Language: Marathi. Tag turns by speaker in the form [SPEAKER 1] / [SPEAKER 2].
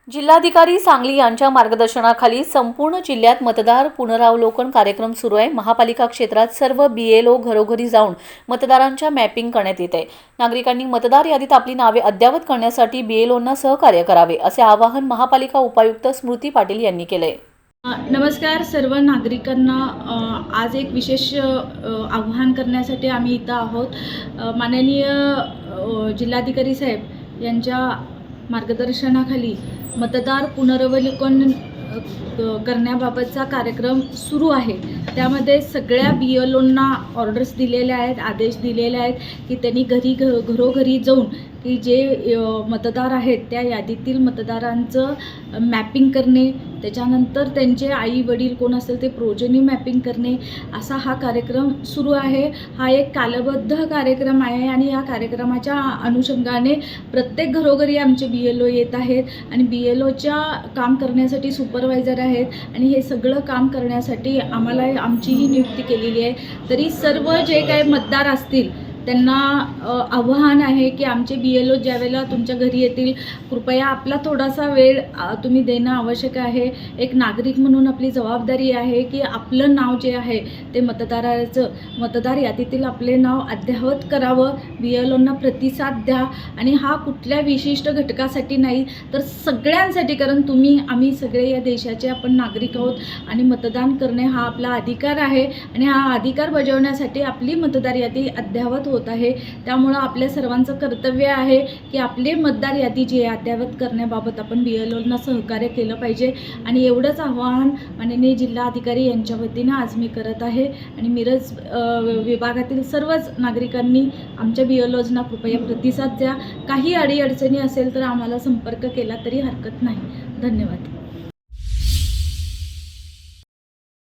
[SPEAKER 1] जिल्हाधिकारी सांगली यांच्या मार्गदर्शनाखाली संपूर्ण जिल्ह्यात मतदार पुनरावलोकन कार्यक्रम सुरू आहे। महापालिका क्षेत्रात सर्व BLO घरोघरी जाऊन मतदारांच्या मॅपिंग करण्यात येत आहे। नागरिकांनी मतदार यादीत आपली नावे अद्ययावत करण्यासाठी BLOंना सहकार्य करावे असे आवाहन महापालिका उपायुक्त स्मृती पाटील यांनी केले।
[SPEAKER 2] नमस्कार सर्व नागरिकांना। आज एक विशेष आवाहन करण्यासाठी आम्ही इथं आहोत। माननीय जिल्हाधिकारी साहेब यांच्या मार्गदर्शनाखाली मतदार पुनरावलोकन करण्याबाबतचा कार्यक्रम सुरू आहे। त्यामध्ये सगळ्या BLOंना ऑर्डर्स दिलेल्या आहेत, आदेश दिलेले आहेत की त्यांनी घरोघरी जाऊन की जे मतदार आहेत त्या यादीतील मतदारांचं मॅपिंग करणे, त्याच्यानंतर त्यांचे आई वडील कोण असेल ते प्रोजनी मॅपिंग करणे, असा हा कार्यक्रम सुरू आहे। हा एक कालबद्ध कार्यक्रम आहे आणि या कार्यक्रमाच्या अनुषंगाने प्रत्येक घरोघरी आमचे BLO येत आहेत आणि BLOच्या काम करण्यासाठी सुपरवायझर आहेत आणि हे सगळं काम करण्यासाठी आम्हाला आमचीही नियुक्ती केलेली आहे। तरी सर्व जे काही मतदार असतील त्यांना आव्हान आहे की आमचे BLO ज्यावेळेला तुमच्या घरी येतील कृपया आपला थोडासा वेळ तुम्ही देणं आवश्यक आहे। एक नागरिक म्हणून आपली जबाबदारी आहे की आपलं नाव जे आहे ते मतदार यादीतील आपले नाव अद्ययावत करावं, BLOंना प्रतिसाद द्या आणि हा कुठल्या विशिष्ट घटकासाठी नाही तर सगळ्यांसाठी, कारण आम्ही सगळे या देशाचे आपण नागरिक आहोत आणि मतदान करणे हा आपला अधिकार आहे आणि हा अधिकार बजावण्यासाठी आपली मतदार यादी अद्ययावत होत आहे। त्यामुळे आपल्या सर्वांचं कर्तव्य आहे की आपले मतदार यादी जी आहे अद्ययावत करण्याबाबत आपण BLOंना सहकार्य केलं पाहिजे आणि एवढंच आवाहन माननीय जिल्हाधिकारी यांच्या वतीने आज मी करत आहे आणि मिरज विभागातील सर्वच नागरिकांनी आमच्या BLOंना कृपया प्रतिसाद द्या। काही अडीअडचणी असेल तर आम्हाला संपर्क केला तरी हरकत नाही। धन्यवाद।